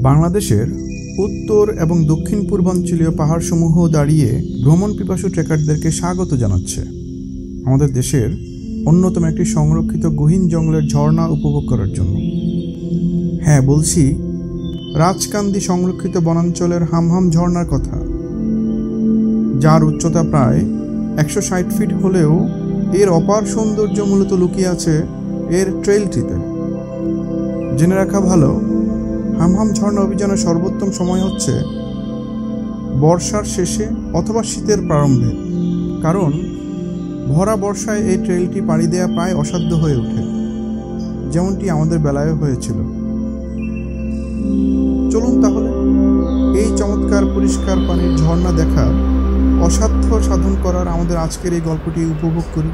বাংলাদেশের উত্তর এবং দক্ষিণ পূর্বাঞ্চলীয় পাহাড়সমূহ দাঁড়িয়ে ভ্রমণ পিপাসু ট্রেকারদেরকে স্বাগত জানাচ্ছে আমাদের দেশের অন্যতম একটি সংরক্ষিত গহীন জঙ্গলের ঝর্ণা উপভোগ করার জন্য। হ্যাঁ, বলছি রাজকান্দি সংরক্ষিত বনাঞ্চলের হামহাম ঝর্ণার কথা, যার উচ্চতা প্রায় 160 ফিট হলেও এর অপার সৌন্দর্য মূলত লুকিয়ে আছে এর ট্রেইলটিতে। জেনে রাখা ভালো, হামহাম ঝর্ণা অভিযানের সর্বোত্তম সময় হচ্ছে বর্ষার শেষে অথবা শীতের প্রারম্ভে, কারণ ভরা বর্ষায় এই ট্রেইলটি পাড়ি দেওয়া প্রায় অসাধ্য হয়ে ওঠে, যেমনটি আমাদের বেলায় হয়েছিল। চলুন তাহলে এই চমৎকার পরিষ্কার পানির ঝর্ণা দেখার অসাধ্য সাধন করার আমাদের আজকের এই গল্পটি উপভোগ করি।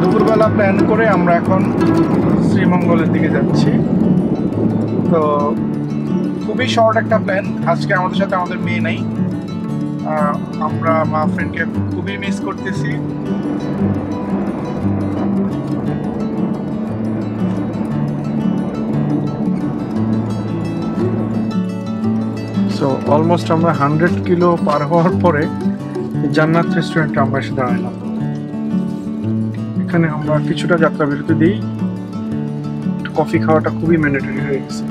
দুপুরবেলা প্ল্যান করে আমরা এখন শ্রীমঙ্গলের দিকে যাচ্ছি। তো খুবই শর্ট একটা প্ল্যান। আজকে আমাদের সাথে আমাদের মেয়ে নেই, আমরা মা ফ্রেন্ডকে খুবই মিস করতেছি। সো অলমোস্ট আমরা 100 কিলো পার হওয়ার পরে জান্নাত রেস্টুরেন্টে আমরা এসে দাঁড়ালাম। এখানে আমরা কিছুটা যাত্রা বিরতি দিই, কফি খাওয়াটা খুবই ম্যান্ডেটরি হয়ে গেছে।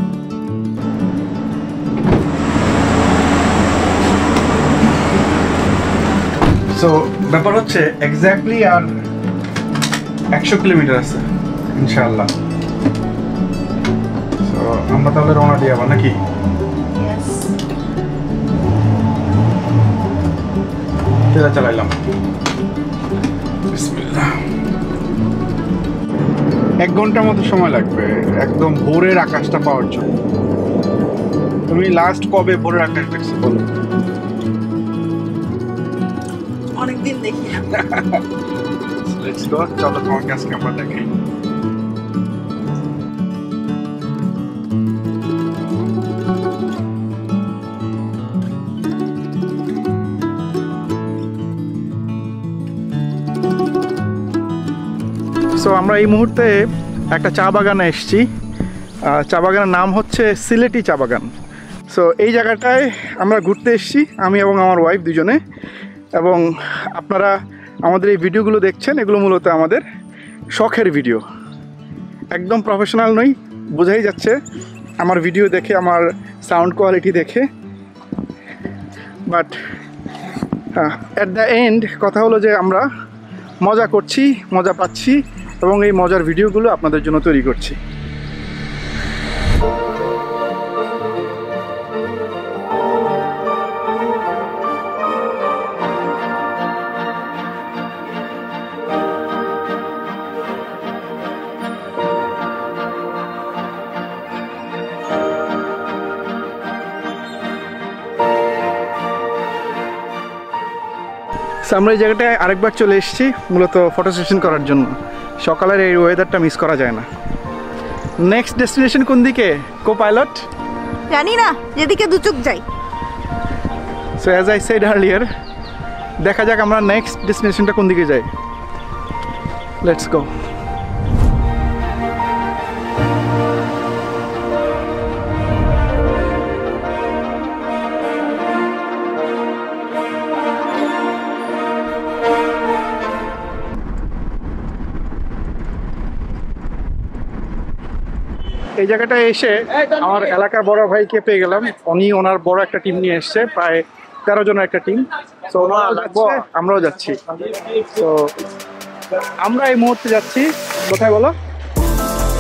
সো ব্যাপার হচ্ছে এক্স্যাক্টলি আর 100 কিলোমিটার আছে ইনশাআল্লাহ। সো আমরা তাহলে রওনা দিয়ে আবার নাকি? তেলা চালাইলাম, বিসমিল্লাহ। 1 ঘন্টার মতো সময় লাগবে একদম ভোরের আকাশটা পাওয়ার জন্য। তুমি লাস্ট কবে ভোরের আকাশ দেখছো বলো? অনেকদিন দেখি না। লেটস গো, চলো তোমাকে আজকে আমরা দেখাই। সো আমরা এই মুহূর্তে একটা চা বাগানে এসেছি। চা বাগানের নাম হচ্ছে সিলেটি চা বাগান। সো এই জায়গাটায় আমরা ঘুরতে এসেছি, আমি এবং আমার ওয়াইফ দুজনে। এবং আপনারা আমাদের এই ভিডিওগুলো দেখছেন, এগুলো মূলত আমাদের শখের ভিডিও, একদম প্রফেশনাল নই, বোঝাই যাচ্ছে আমার ভিডিও দেখে, আমার সাউন্ড কোয়ালিটি দেখে। বাট অ্যাট দ্য এন্ড কথা হলো যে আমরা মজা করছি, মজা পাচ্ছি এবং এই মজার ভিডিওগুলো আপনাদের জন্য তৈরি করছি। আমরা এই জায়গাটায় আরেকবার চলে এসেছি মূলত ফটো সেশন করার জন্য। সকালের এই ওয়েদারটা মিস করা যায় না। নেক্সট ডেস্টিনেশন কোন দিকে কো পাইলট? জানি না, যেদিকে দু চোখ যাই। So as I said earlier, দেখা যাক আমরা নেক্সট ডেস্টিনেশনটা কোন দিকে যাই। Let's go. এই জায়গাটায় এসে আমার এলাকার বড় ভাইকে পেয়ে গেলাম। উনি ওনার বড় একটা টিম নিয়ে এসছে, প্রায় 13 জনের একটা টিম। তো আমরাও যাচ্ছি। তো আমরা এই মুহূর্তে যাচ্ছি কোথায় বলো?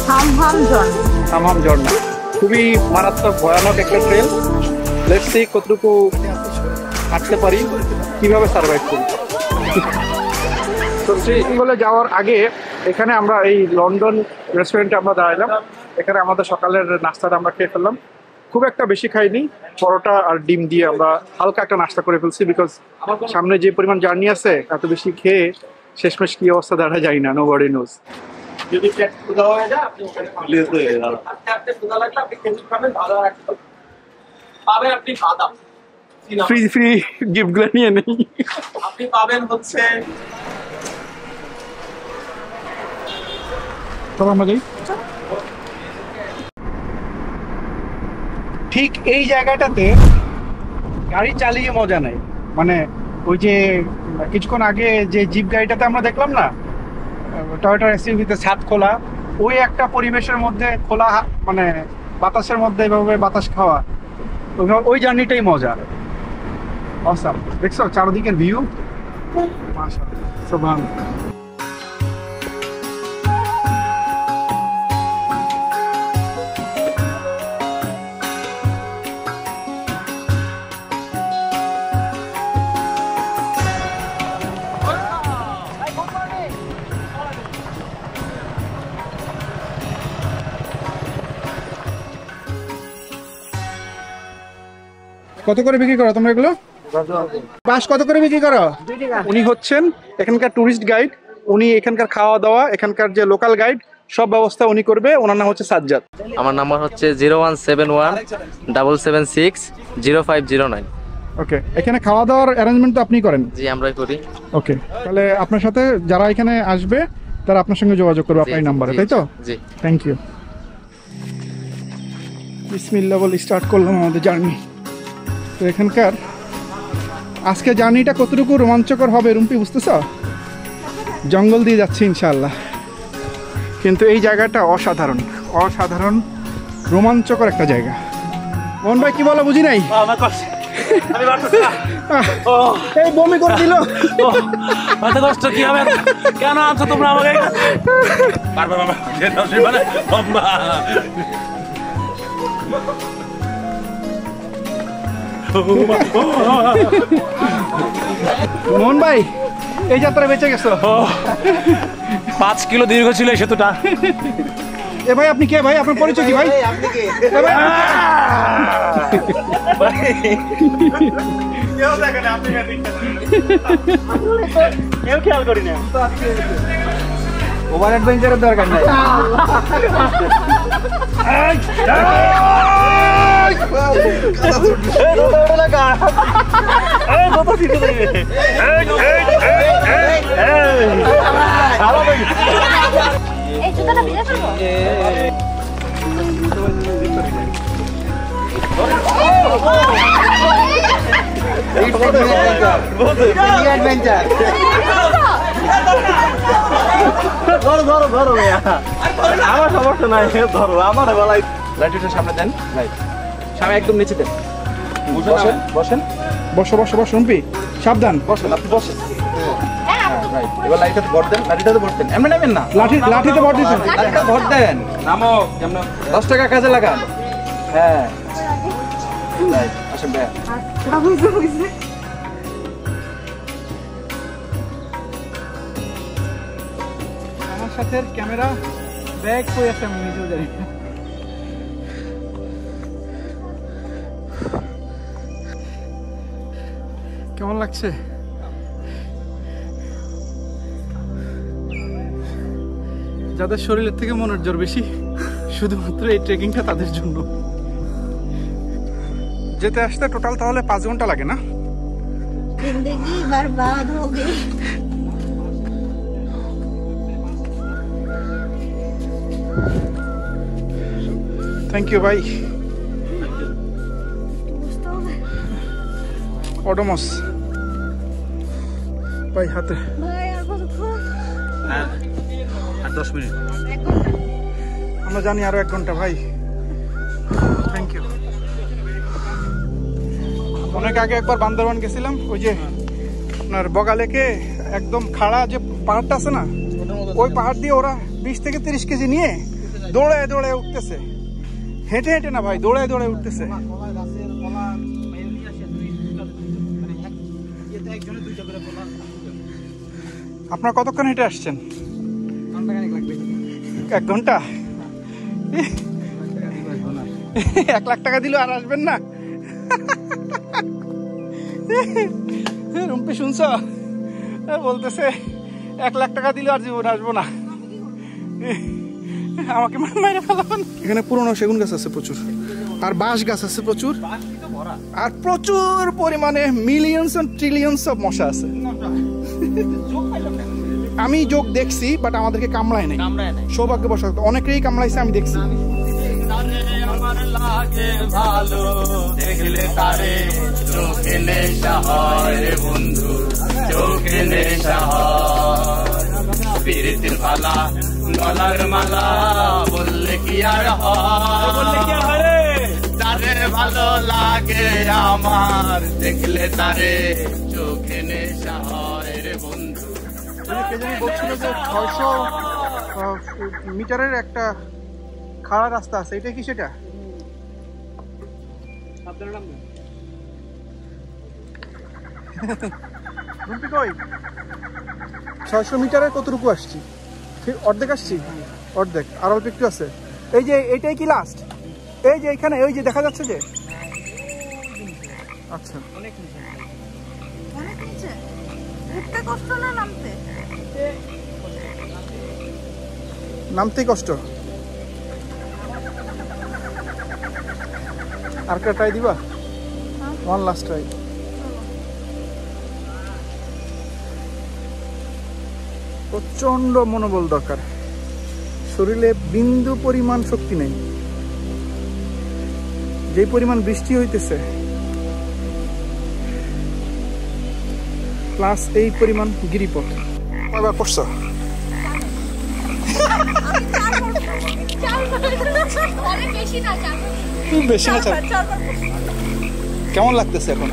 হামহাম ঝর্ণা। হামহাম ঝর্ণা খুবই মারাত্মক ভয়ানক একটা ট্রেল। লেটস সি কতটুকু হাঁটতে পারি, কিভাবে সার্ভাইভ করি। তো শ্রীমঙ্গলে যাওয়ার আগে এখানে আমরা এই লন্ডন রেস্টুরেন্টে আমরা দাঁড়াইলাম। এখানে আমাদের সকালের নাস্তাটা আমরা খেয়ে ফেললাম। খুব একটা বেশি খাইনি, পরোটা আর ডিম দিয়ে আমরা হালকা একটা নাস্তা করে ফেলছি, বিকজ সামনে যে পরিমাণ জার্নি আছে, এত বেশি খেয়ে শেষমেশ কি অবস্থা দাঁড়া যায় না, নোবডি নোজ। যদি পেট ক্ষুধা হয়ে যায় আপনি ওখানে প্লেস হয়ে যাবে। আপনি ক্ষুধা লাগলে আপনি খেজুর খাবেন, ভালো একটা পাবেন আপনি বাদাম। ফ্রি ফ্রি গিফটগুলো নিয়ে নেই। আপনি পাবেন হচ্ছে চলো আমরা যাই। ঠিক এই জায়গাটাতে গাড়ি চালিয়ে মজা নেই, মানে ওই যে কিছুক্ষণ আগে যে জিপ গাড়িটাতে আমরা দেখলাম না, টয়োটা এসইউভিতে ছাদ খোলা, ওই একটা পরিবেশের মধ্যে খোলা মানে বাতাসের মধ্যে এভাবে বাতাস খাওয়া, ওই জার্নিটাই মজা। অসাম, দেখছো চারদিকের ভিউ, মাশাআল্লাহ, সুবহানাল্লাহ। কত করে বিক্রি করো তোমরা এগুলো? বাস কত করে বিক্রি করো? উনি হচ্ছেন এখানকার টুরিস্ট গাইড, উনি এখানকার খাওয়া দাওয়া, এখানকার যে লোকাল গাইড সব ব্যবস্থা উনি করবে। ওনার নাম হচ্ছে সাজ্জাদ। আমার নাম্বার হচ্ছে 01717760509। ওকে, এখানে খাওয়া দাওয়ার অ্যারেঞ্জমেন্ট তো আপনি করেন? জি, আমরাই করি। ওকে, তাহলে আপনার সাথে যারা এখানে আসবে তারা আপনার সঙ্গে যোগাযোগ করবে আপনার নাম্বারে, তাই তো? জি, থ্যাংক ইউ। বিসমিল্লাহ বলে স্টার্ট করলাম আমাদের জার্নি। তো এখানকার আজকে জার্নিটা কতটুকু রোমাঞ্চকর হবে রুম্পি বুঝতেছ? জঙ্গল দিয়ে যাচ্ছি ইনশাআল্লাহ, কিন্তু এই জায়গাটা অসাধারণ, অসাধারণ রোমাঞ্চকর একটা জায়গা। মোহন ভাই কি বলো, বুঝি নাই। এই বমি করে দিল। এত কষ্ট কি হবে, কেন আনছো তোমরা আমাকে? মোহন ভাই এই যাত্রা বেঁচে গেছো। 5 কিলো দীর্ঘ ছিল এই সেতুটা। এ ভাই আপনি কে ভাই, আপনার পরিচয় কি ভাই? কেউ খেয়াল করি না। ওভার অ্যাডভেঞ্চারের দরকার নাই। এই জুতাটা ভিজে ফেলবো? আমার সমস্যা নাই, ধরো আমার গলায়। লাইটটা সামনে দেন, রাইট সামনে একদম নিচে দেন। বসেন বসেন, বসো বসো বসো রুম্পি, সাবধান। বসেন আপনি বসেন। রাইট, এবার লাইটটাতে ভর দেন, লাইটটাতে ভর দেন, এমনি নেবেন না, লাঠিতে ভর দিতেন। লাইটটা ভর দেন, নামো। 10 টাকা কাজে লাগান। হ্যাঁ রাইট, আসেন ভাই। আমার সাথে ক্যামেরা ব্যাগ কই আছে আমি নিজেও জানি না। কেমন লাগছে? যাদের শরীরের থেকে মনের জোর বেশি, শুধুমাত্র এই ট্রেকিংটা তাদের জন্য। যেতে আসতে টোটাল তাহলে 5 ঘন্টা লাগে না? जिंदगी बर्बाद हो गई। থ্যাংক ইউ ভাই। অডোমস ভাই হাতে। भाई আর কতক্ষণ? আর 10 মিনিট। আমরা জানি আরো 1 ঘন্টা ভাই। Thank you. অনেক আগে একবার বান্দরবান গেছিলাম, ওই যে আপনার বগালেকে একদম খাড়া যে পাহাড়টা আছে না, ওই পাহাড় দিয়ে ওরা 20 থেকে 30 কেজি নিয়ে দৌড়ে দৌড়ে উঠতেছে। হেঁটে হেঁটে না ভাই, দৌড়ে দৌড়ে উঠতেছে। আপনার কতক্ষণ হেঁটে আসছেন? 1 ঘন্টা। 1 লাখ টাকা দিল আর আসবেন না? রুম্পি শুনছ, বলতেছে 1 লাখ টাকা দিল আর জীবন আসবো না, আমাকে মাইরে ফেলাবেন। এখানে পুরনো সেগুন গাছ আছে প্রচুর, আর বাঁশ গাছ আছে প্রচুর, আর প্রচুর পরিমাণে মিলিয়নস এন্ড ট্রিলিয়নস অফ মশা আছে। আমি যোগ দেখছি, বাট আমাদেরকে কামড়ায় নাই। সৌভাগ্যবশত অনেকেই কামড়াইছে, আমি দেখছি। আমার লাগে ভালো দেখলে তারে চোখে নেশা হয় রে বন্ধু, চোখে নেশা হয়। পীরিতির পালা গলার মালা বললে কি আর হয়, তারে ভালো লাগে আমার দেখলে তারে চোখে নেশা হয় রে বন্ধু। কে জানি বলছিল যে 600 মিটারের একটা খাড়া রাস্তা আছে, এটা কি সেটা? রুম্পি কই? 600 মিটারে কতটুকু আসছি? অর্ধেক আসছি, অর্ধেক, আর অল্প একটু আছে। এই যে এটাই কি লাস্ট? এই যে এখানে ওই যে দেখা যাচ্ছে যে, আচ্ছা অনেক নিচে উঠতে কষ্ট না নামতে? নামতেই কষ্ট। আর একটা ট্রাই দিবা? One last try. প্রচন্ড মনোবল দরকার, শরীরে বিন্দু পরিমাণ শক্তি নেই। যে পরিমাণ বৃষ্টি হইতেছে প্লাস এই পরিমাণ গিরিপথ। কয়বার পড়ছো? বেশি না, কেমন লাগতেছে এখন?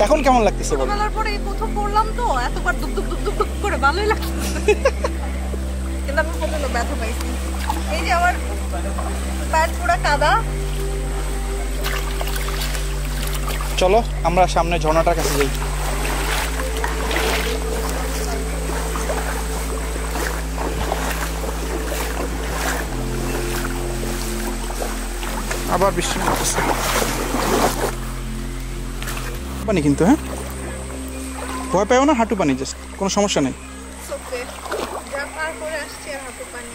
এখন কেমন লাগতেছে? ছোটবেলার পরে এই প্রথম পড়লাম তো, এতবার দুক দুক দুক দুক দুক করে ভালোই লাগতেছে, কিন্তু আমি প্রচন্ড ব্যথা পাইছি। এই যে আমার প্যান্ট পুরো কাদা। চলো আমরা সামনে ঝর্ণাটার কাছে যাই। আবার বৃষ্টি পড়তেছে, পানি কিন্তু, হ্যাঁ ভয় পাও না, হাঁটু পানি, জাস্ট কোনো সমস্যা নেই। যা পার করে আসছি আর হাঁটু পানি।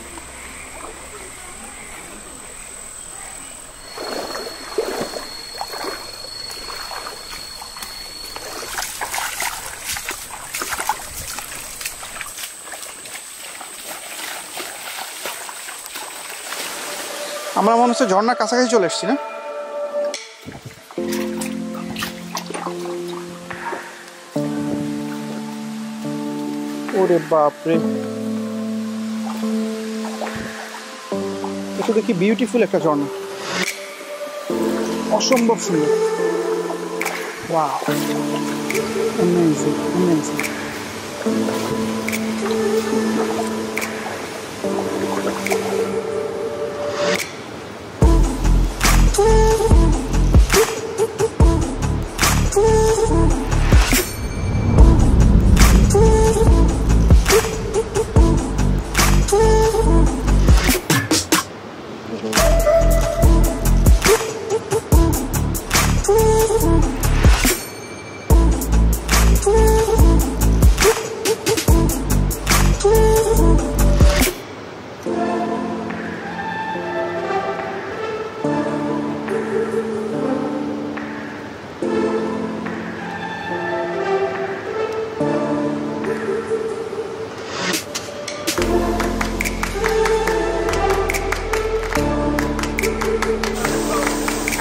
আমরা মনে হচ্ছে ঝর্ণার কাছাকাছি চলে এসেছি না? ওরে বাপরে, এটা দেখি বিউটিফুল একটা ঝর্ণা, অসম্ভব সুন্দর। Wow, amazing amazing.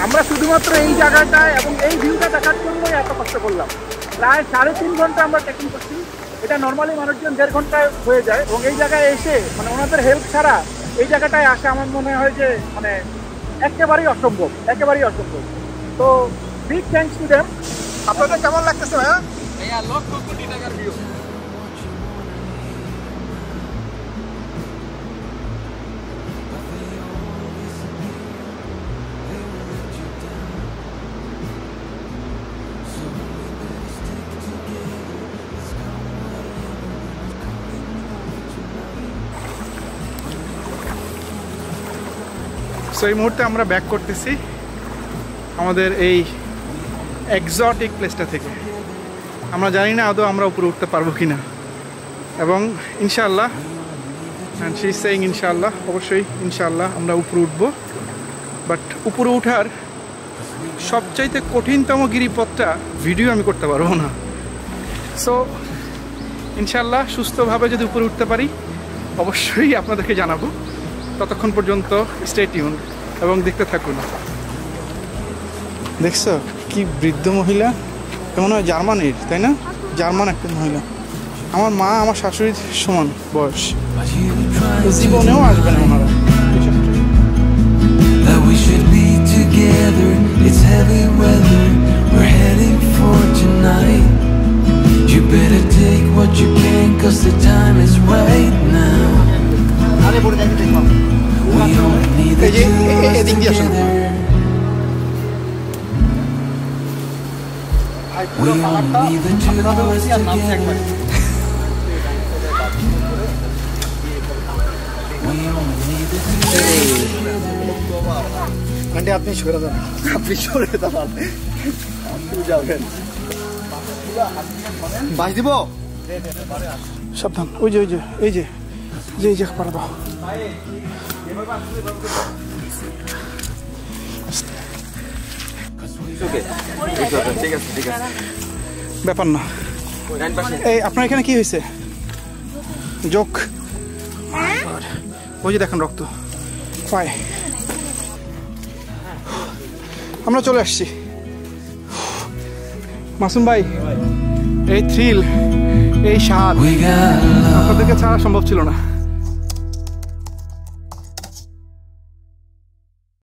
আমরা শুধুমাত্র এই জায়গাটায় এবং এই ভিউটা দেখার জন্যই এত কষ্ট করলাম। প্রায় 3.5 ঘন্টা আমরা ট্রেকিং করছি। এটা নর্মালি মানুষজন 1.5 ঘন্টায় হয়ে যায়, এবং এই জায়গায় এসে মানে ওনাদের হেল্প ছাড়া এই জায়গাটায় আসা আমার মনে হয় যে মানে একেবারেই অসম্ভব, একেবারেই অসম্ভব। তো বিগ থ্যাঙ্কস টু দেম। আপনাদের কেমন লাগতেছে ভাইয়া? লক্ষ কোটি টাকার ভিউ। সো এই মুহূর্তে আমরা ব্যাক করতেছি আমাদের এই এক্সোটিক প্লেসটা থেকে। আমরা জানি না আদৌ আমরা উপরে উঠতে পারবো কি না, এবং ইনশাআল্লাহ, অ্যান্ড শি ইজ সেইং ইনশাআল্লাহ, অবশ্যই ইনশাআল্লাহ আমরা উপরে উঠবো। বাট উপরে ওঠার সবচাইতে কঠিনতম গিরিপথটা ভিডিও আমি করতে পারবো না। সো ইনশাল্লাহ সুস্থভাবে যদি উপরে উঠতে পারি অবশ্যই আপনাদেরকে জানাবো। ততক্ষণ পর্যন্ত স্টে টিউন এবং দেখতে থাকুন। দেখছো কি বৃদ্ধ মহিলা, কেমন হয় জার্মানির, তাই না? জার্মান একটা মহিলা। আমার মা আমার শাশুড়ির সমান বয়স, জীবনেও আসবে না ওনারা। We should be together. It's heavy weather. We're heading for tonight. You better take what you can, 'cause the time is right now. We only need the two of us together. We only need the two of us together. We only need the two of us together. Aunty আপনি সরে যান, আপনি সরে যান, আপনি যাবেন। বাস দিব, সাবধান। ওই যে ওই যে এই যে এই যে পাড়া দাও। ব্যাপার না। এই আপনার এখানে কি হয়েছে? যোগ, ওই যে দেখেন রক্ত পায়। আমরা চলে আসছি। মাসুম ভাই, এই থ্রিল, এই স্বাদ আপনাদেরকে ছাড়া সম্ভব ছিল না।